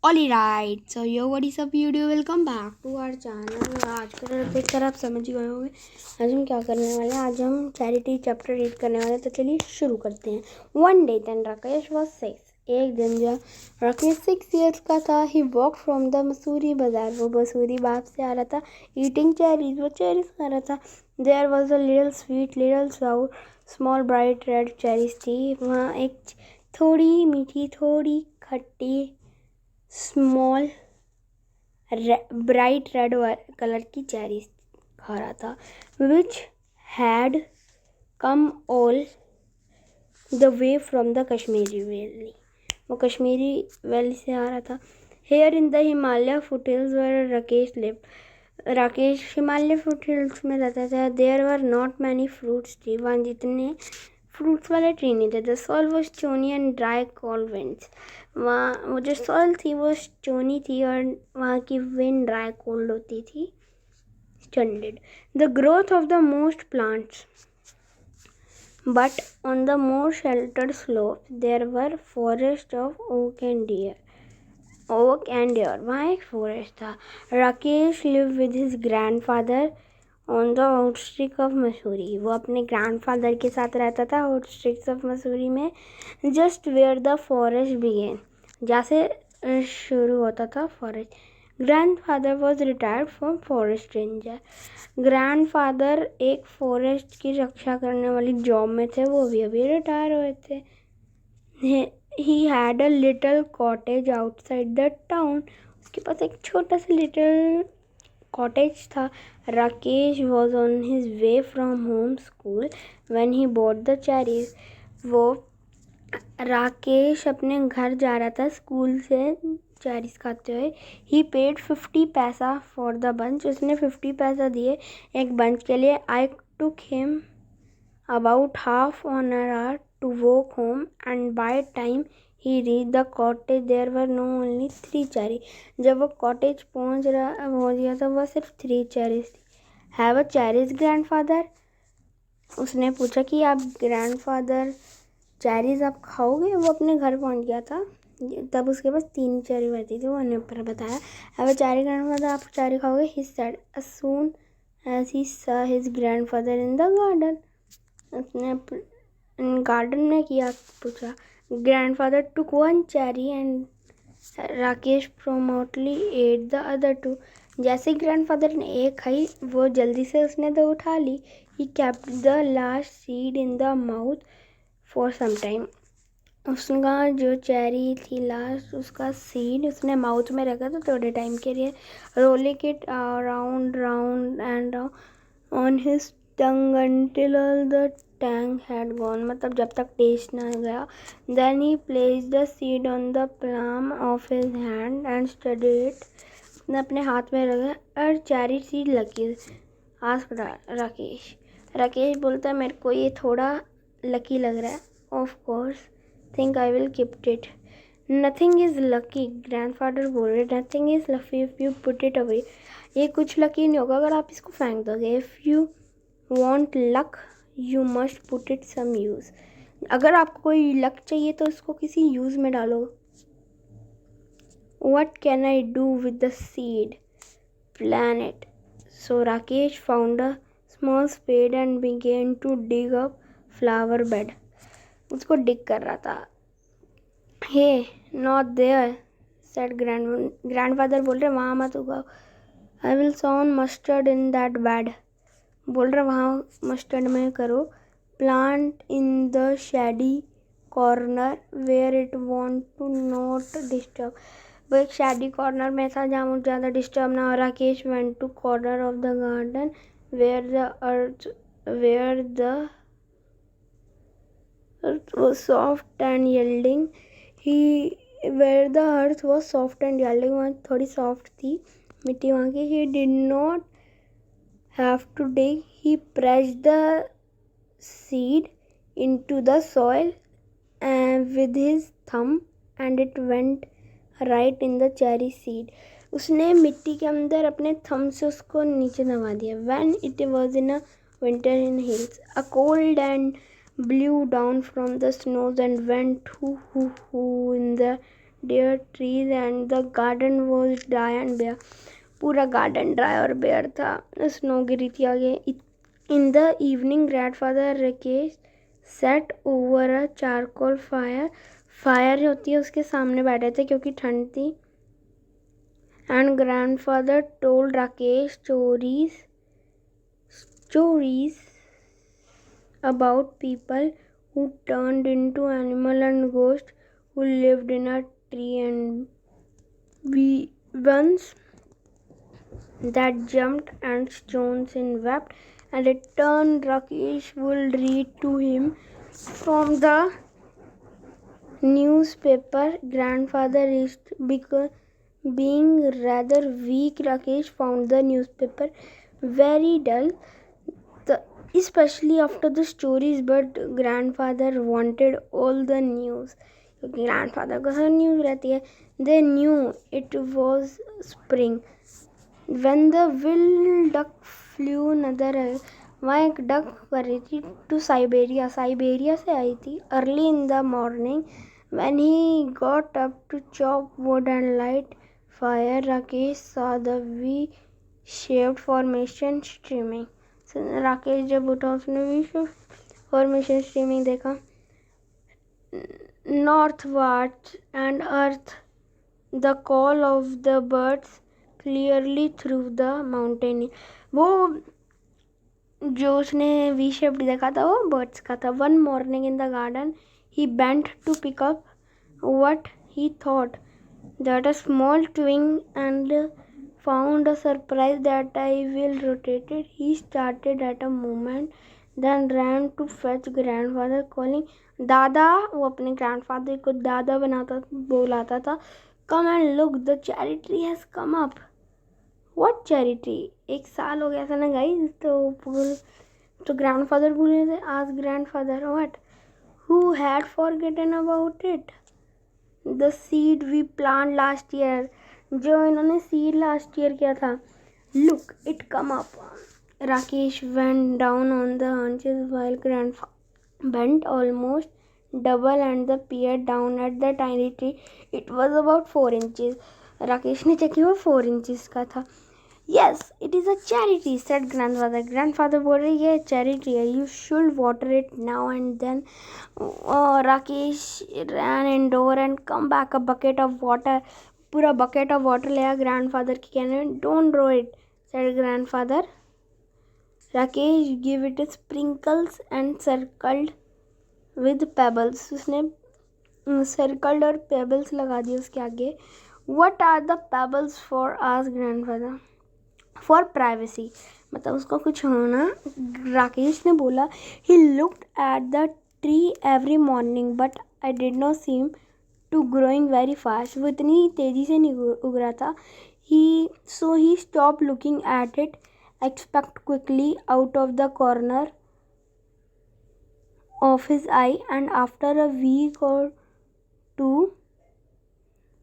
Alright, so yo, what is up video, welcome back to our channel. आज का देख कर आप समझ गए होंगे आज हम क्या करने वाले हैं। आज हम चैरिटी चैप्टर रीड करने वाले हैं, तो चलिए शुरू करते हैं। One day then Rakesh was 6। एक दिन जब राकेश 6 ईयर्स का था, he walk from the Mussoorie बाजार। वो मसूरी बाग से आ रहा था। ईटिंग चेरीज, वो चेरीज खा रहा था। There was a little sweet little sour small bright red cherries थी। वहाँ एक थोड़ी मीठी थोड़ी खट्टी स्मॉल ब्राइट रेड कलर की चेरी खा रहा था, which had come all the way from the Kashmiri valley. वो कश्मीरी वैली से आ रहा था। Here in the Himalaya foot hills where Rakesh live. Rakesh Himalaya foot hills में रहता था। There were not many fruits tree. वहाँ जितने फ्रूट्स वाले ट्री नहीं थे। The soil was stony and dry cold winds. वहाँ वो जो सॉइल थी वो स्टोनी थी और वहाँ की विंड ड्राई कोल्ड होती थी। Stunted the growth of the most plants but on the more sheltered slope there were forest of oak and deodar. वहाँ एक फॉरेस्ट था। Rakesh live with his grandfather on the outskirts of Mussoorie. वो अपने grandfather के साथ रहता था आउटस्ट्रिक्स ऑफ मसूरी में, just where the forest began, जहाँ से शुरू होता था forest. Grandfather was retired from forest ranger. Grandfather एक फॉरेस्ट की रक्षा करने वाली जॉब में थे, वो अभी रिटायर हुए थे। He had a little cottage outside the town. उसके पास एक छोटा सा लिटिल कॉटेज था। Rakesh was on his way from home school when he bought the cherries. वो राकेश अपने घर जा रहा था स्कूल से चेरीज खाते हुए। ही पेड 50 पैसा फॉर द बंच। उसने 50 पैसा दिए एक बंच के लिए। I took him about half an hour to walk home, and by time he reached the cottage there were no only 3 cherry. जब वो कॉटेज पहुंच गया था वह सिर्फ 3 चेरीज थी। Have a cherries grandfather. उसने पूछा कि आप ग्रैंडफादर चेरीज आप खाओगे। वो अपने घर पहुंच गया था, तब उसके पास 3 चेरी बची थी। वो उन्हें ऊपर बताया, हैव अ चेरी ग्रैंडफादर, आप चेरी खाओगे। He said as soon as he saw his grandfather in the garden. उसने गार्डन में किया पूछा। Grandfather took 1 cherry and Rakesh promptly ate the other 2। जैसे ग्रैंडफादर ने एक खाई वो जल्दी से उसने 2 उठा ली। He kept the last seed in the mouth for some time. उसका जो चेरी थी लास्ट उसका सीड उसने माउथ में रखा था थोड़े टाइम के लिए। Rolling it round round and on his tongue until all the tang had gone, मतलब जब तक टेस्ट ना गया। Then he placed the seed on the palm of his hand and studied it. उसने अपने हाथ में रखा और cherry seed lucky. Ask Rakesh बोलता है मेरे को ये थोड़ा लकी लग रहा है। Of course think I will keep it. Nothing is lucky, grandfather बोल रहे। Nothing is lucky if you put it away. ये कुछ लकी नहीं होगा अगर आप इसको फेंक दोगे। If you want luck you must put it some use। अगर आपको कोई लक चाहिए तो उसको किसी यूज में डालो। what can I do with the seed? plan it। so Rakesh found a small spade and began to dig up flower bed। उसको dig कर रहा था। hey not there said grandfather बोल रहे वहाँ मत उगाओ। I will sow mustard in that bed। बोल रहा वहाँ मस्टर्ड में करो। Plant in the shady corner where it want to not disturb. वो एक शेडी कॉर्नर में था जहाँ मुझे ज़्यादा डिस्टर्ब ना हो। Rakesh went to corner of the garden where the earth was soft and yielding। where the earth was soft and yielding, वहाँ थोड़ी सॉफ्ट थी मिट्टी वहाँ की। he did not have to dig। he pressed the seed into the soil with his thumb and it went right in the cherry seed। उसने मिट्टी के अंदर अपने थंब से उसको नीचे दबा दिया। when it was in a winter in hills a cold and blew down from the snows and went hoo hoo hoo in the dead trees and the garden was dry and bare. पूरा garden dry और bear था, snow गिरी थी आगे. In the evening, grandfather Rakesh sat over a charcoal fire. Fire होती है उसके सामने बैठे थे क्योंकि ठंड थी. And grandfather told Rakesh stories about people who turned into animal and ghosts who lived in a tree and ones that jumped and stones and wept. And in turn Rakesh would read to him from the newspaper. Grandfather is because being rather weak, Rakesh found the newspaper very dull, especially after the stories, but grandfather wanted all the news. Grandfather को हर news रहती है. They knew it was spring when the wild duck flew another. वहाँ एक duck कर रही थी to Siberia से आई थी. Early in the morning when he got up to chop wood and light fire, Rakesh saw the V-shaped formation streaming. Rakesh जब उठा उसने V-shaped formation streaming देखा. Northwards and earth, the call of the birds clearly through the mountain. वो जो उसने V-shaped देखा था वो birds का था. One morning in the garden he bent to pick up what he thought that a small twig and found a surprise that I will rotate it. He started at a moment, then ran to fetch grandfather calling दादा. वो अपने grandfather को दादा बुलाता था. Come and look, the cherry tree has come up. What cherry tree? 1 साल हो गया था ना guys. तो grandfather बोले थे. Ask grandfather what? Who had forgotten about it? The seed we planted last year. जो इन्होंने seed last year किया था. Look, it come up. Rakesh went down on the haunches while grandfather bent almost double and the peered down at the tiny tree. It was about 4 inches. Rakesh ने check किया 4 inches का था. Yes, it is a cherry tree, said grandfather. Grandfather बोल रहे ये cherry tree है. You should water it now and then. Rakesh ran indoor and come back a bucket of water. पूरा bucket of water ले आया grandfather की कहने में. Don't throw it, said grandfather. Rakesh gave it a sprinkles and circled with pebbles. उसने circled और pebbles लगा दिए उसके आगे. What are the pebbles for? asked grandfather. For privacy. मतलब उसको कुछ होना. राकेश ने बोला. He looked at the tree every morning but I did not seem to growing very fast. वो इतनी तेजी से नहीं उग रहा था. So he stopped looking at it, expect quickly out of the corner of his eye, and after a week or two,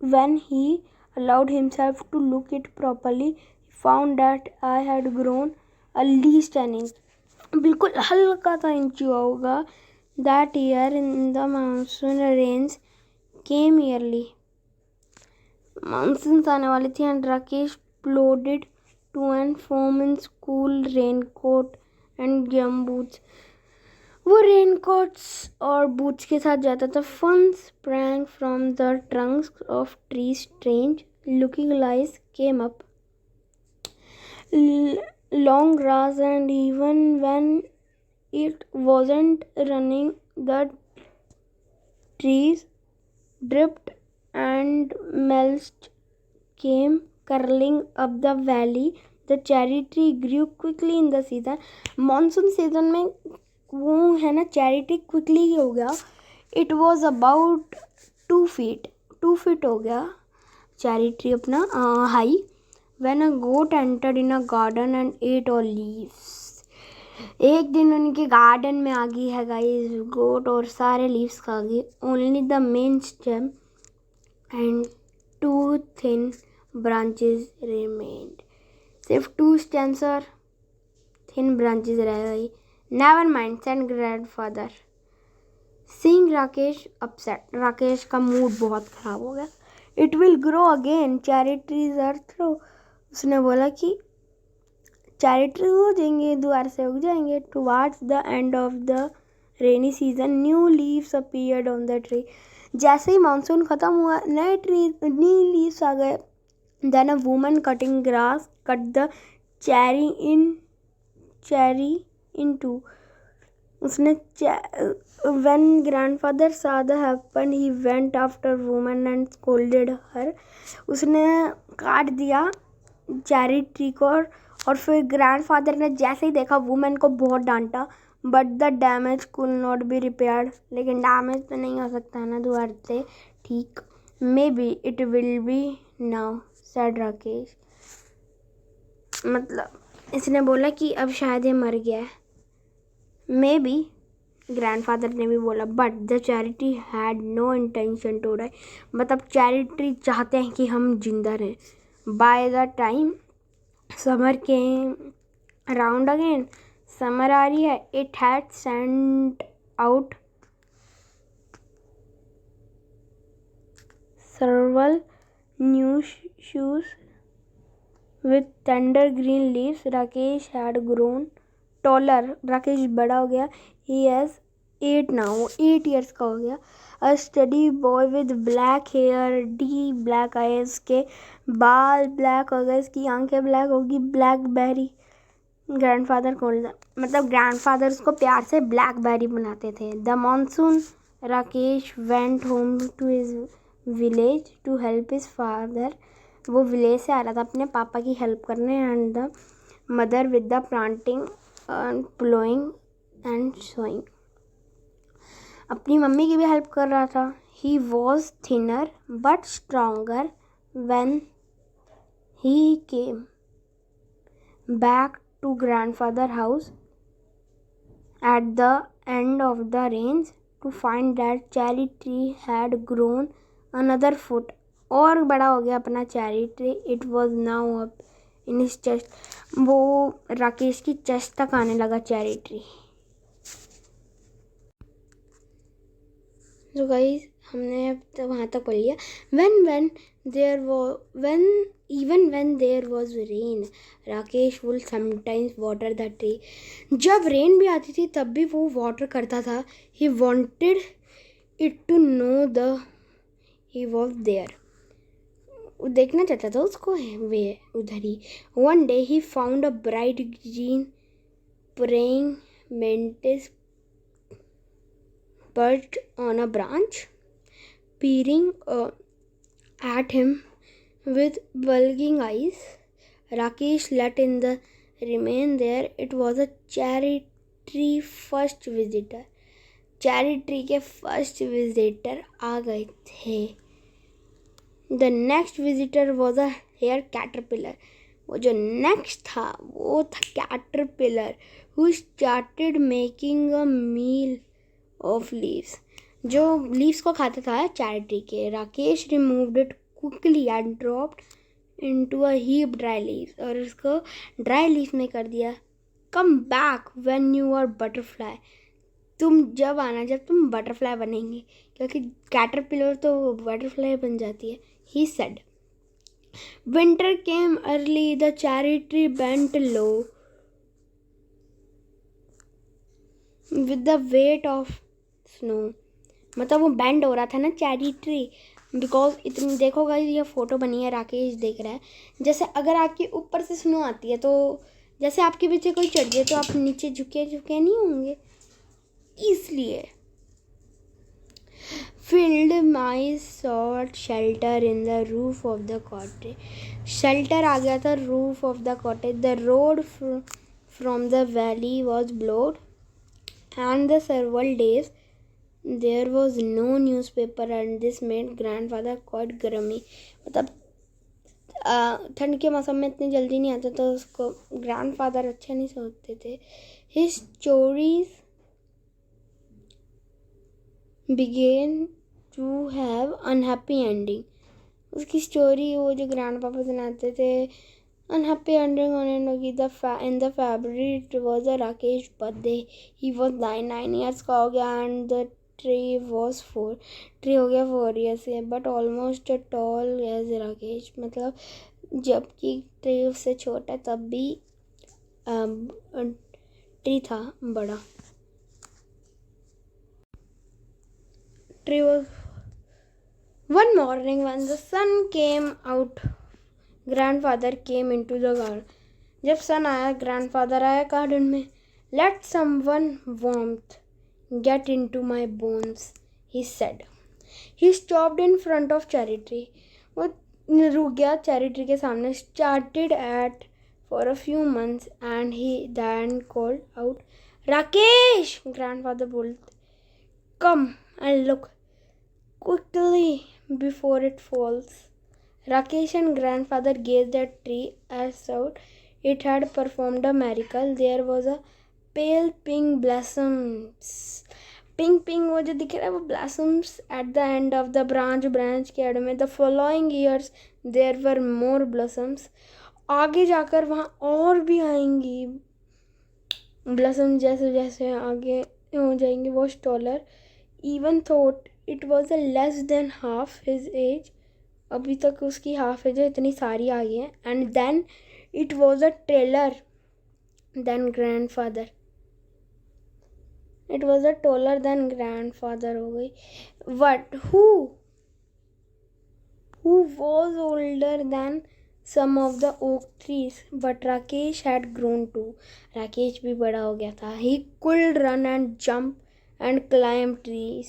when he allowed himself to look it properly, he found that I had grown at least an inch. बिल्कुल हल्का सा inch हुआ होगा. That year in the monsoon rains came yearly. Monsoons आने वाली थी and Rakesh plodded to and from in school raincoat and gum boots. वो raincoats और बूट्स के साथ जाता था. Fun sprang from the trunks of trees. Strange looking lights came up. Long grass, and even when it wasn't running, the trees dripped and mulch came curling up the valley. The cherry tree grew quickly in the season. Monsoon season में वो है ना cherry tree quickly ही हो गया. It was about 2 feet हो गया cherry tree अपना high. When a goat entered in a garden and ate all leaves. एक दिन उनके गार्डन में आ गई है गाइस गोट और सारे लीव्स खा गई. Only the main stem and 2 thin branches remained. सिर्फ 2 stems और thin branches रह गई. Never mind, said grandfather. Seeing Rakesh upset. Rakesh का मूड बहुत खराब हो गया. It will grow again, cherry trees are throw. उसने बोला कि चेरी ट्री हो जाएंगे, दोबारा से उग जाएंगे। Towards the end of the rainy season new leaves appeared on the tree. जैसे ही मानसून खत्म हुआ नए लीव्स आ गए। Then a woman cutting grass cut the cherry in two. उसने when grandfather saw the happen he went after woman and scolded her। उसने काट दिया चेरी ट्री को और फिर ग्रैंडफादर ने जैसे ही देखा वुमेन को बहुत डांटा। But the damage could not be repaired. लेकिन डैमेज तो नहीं हो सकता ना दोबारा से ठीक। May be it will be now said Rakesh. मतलब इसने बोला कि अब शायद ये मर गया है। मे बी ग्रैंडफादर ने भी बोला but the cherry tree had no intention to die. मतलब चैरिटी चाहते हैं कि हम जिंदा रहें। By the time summer came around again, summer आ रही है, it had sent out several new shoes with tender green leaves। Rakesh had grown taller। Rakesh बड़ा हो गया। He has 8 now, 8 years का हो गया। A steady boy with black hair, deep black eyes, के बाल ब्लैक हो गए, इसकी आंखें ब्लैक होगी। ब्लैकबेरी ग्रैंडफादर को, मतलब ग्रैंडफादर उसको प्यार से ब्लैकबेरी बनाते थे। The monsoon Rakesh went home to his village to help his father. वो विलेज से आ रहा था अपने पापा की हेल्प करने। And the mother with the planting ploughing and sowing. अपनी मम्मी की भी हेल्प कर रहा था। He was thinner but stronger when he came back to grandfather house at the end of the rains to find that cherry tree had grown another foot। और बड़ा हो गया अपना cherry tree. It was now up in his chest. वो राकेश की chest तक आने लगा चेरी ट्री। तो गाइस हमने अब तो वहाँ तक पढ़ लिया। when there was rain Rakesh would sometimes water the tree। जब रेन भी आती थी तब भी वो वाटर करता था। he wanted it to know he was there। देखना चाहता था उसको वे उधर ही। one day he found a bright green praying mantis perched on a branch, peering at him with bulging eyes। Rakesh let in the remain there। It was a cherry tree first visitor। Cherry tree के first visitor आ गए थे। The next visitor was a hair caterpillar. वो जो next था वो था caterpillar who started making a meal of leaves. जो लीव्स को खाता था चेरी ट्री के। Rakesh removed it quickly and dropped into a heap dry leaves. और उसको ड्राई लीफ में कर दिया। Come back when you are butterfly. तुम जब आना जब तुम बटरफ्लाई बनेंगे, क्योंकि कैटरपिलर तो बटरफ्लाई बन जाती है। He said winter came early the cherry tree bent low with the weight of snow. मतलब वो बेंड हो रहा था ना चेरी ट्री, बिकॉज इतनी देखोगा ये फोटो बनी है, राकेश देख रहा है। जैसे अगर आपके ऊपर से स्नो आती है तो जैसे आपके पीछे कोई चढ़ जाए तो आप नीचे झुके झुके नहीं होंगे, इसलिए। Field mice sought shelter in the roof of the cottage. Shelter आ गया था roof of the cottage. The road from the valley was blocked and the several days there was no newspaper and this made grandfather quite grummy। मतलब ठंड के मौसम में इतनी जल्दी नहीं आता तो उसको ग्रैंडफादर अच्छे नहीं सोचते थे। His stories began to have unhappy ending। उसकी स्टोरी वो जो ग्रैंडपापा सुनाते थे अनहैप्पी एंडिंग होने लगी। In the February it was a Rakesh birthday. He was 9 years का हो गया and the tree was 4. Tree हो गया 4 years से, but almost tall as Rakesh. मतलब जबकि ट्री उससे छोटा तब भी ट्री था बड़ा. Tree was. One morning when the sun came out, grandfather came into the garden. जब सन आया, ग्रैंडफादर आया गार्डन में. Let someone warmth get into my bones, he said. He stopped in front of cherry tree. वो रुक गया cherry tree के सामने. Started at for a few months and he then called out, Rakesh! Grandfather बोलते, come and look quickly before it falls. Rakesh and grandfather gazed at tree as out it had performed a miracle. There was a pale pink blossoms. Pink वो जो दिख रहा है वो blossoms at the end of the branch के and में. The following years there were more blossoms. आगे जाकर वहाँ और भी आएंगी blossom. जैसे जैसे आगे हो जाएंगे वो taller. Even thought it was a less than half his age. अभी तक उसकी हाफ एज है, इतनी सारी आ गई है. And then it was a taller than grandfather. It was a taller than grandfather हो गई. What who was older than some of the oak trees. But Rakesh had grown too. Rakesh भी बड़ा हो गया था. He could run and jump and climb trees.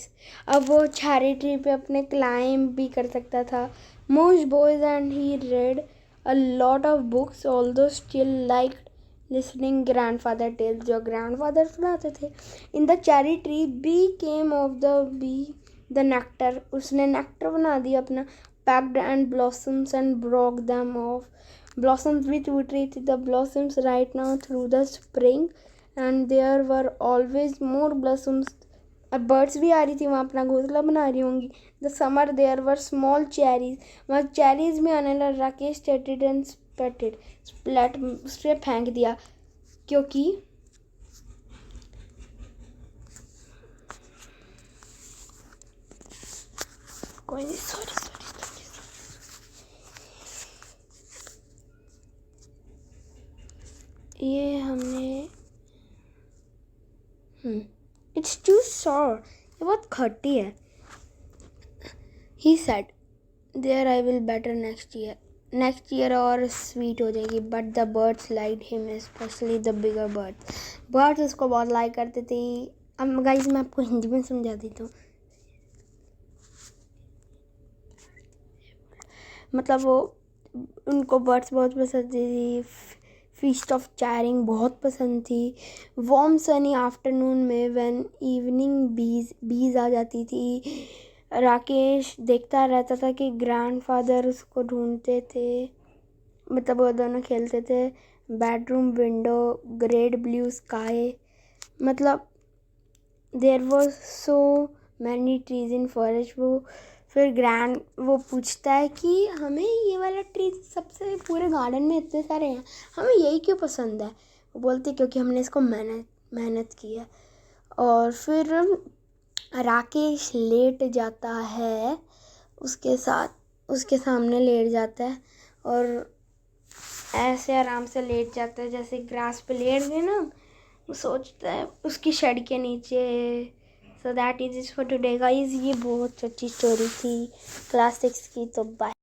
अब वो cherry tree पे अपने क्लाइम भी कर सकता था. Most boys and he read a lot of books, although still liked listening grandfather tales जो grandfather सुनाते थे. In the cherry tree, bee came of the bee the nectar. उसने nectar बना दिया अपना. Packed and blossoms and broke them off. Blossoms भी टूट रही थी. The blossoms right now through the spring and there were always more blossoms. अब birds भी आ रही थी वहाँ अपना घोंसला बना रही होंगी. The summer there were small cherries. वहाँ चेरीज में आने लगा. Rakesh tasted and spat. Spat उससे फेंक दिया क्योंकि कोई नहीं. सॉरी ये हमने It's too sour. ये बहुत खट्टी है. He said, there I will better next year. Next year और sweet हो जाएगी. But the birds liked him, especially the bigger birds. Birds उसको बहुत लाइक करते थे. अब गाइस मैं आपको हिंदी में समझा देता हूँ. मतलब वो उनको बर्ड्स बहुत पसंद थी. फीस्ट ऑफ चैरिंग बहुत पसंद थी. वार्म सनी आफ्टरनून में व्हेन इवनिंग बीज आ जाती थी. राकेश देखता रहता था कि ग्रैंडफादर उसको ढूंढते थे. मतलब वो दोनों खेलते थे. Bedroom window great blue sky. मतलब there was so many trees in forest. फिर वो पूछता है कि हमें ये वाला ट्री सबसे पूरे गार्डन में इतने सारे हैं, हमें यही क्यों पसंद है. वो बोलती क्योंकि हमने इसको मेहनत की है. और फिर राकेश लेट जाता है उसके सामने लेट जाता है और ऐसे आराम से लेट जाता है जैसे ग्रास पे लेट गए ना. वो सोचता है उसकी शेड के नीचे. So that is it for today guys. ये बहुत अच्छी स्टोरी थी क्लास 6 की. तो बाय.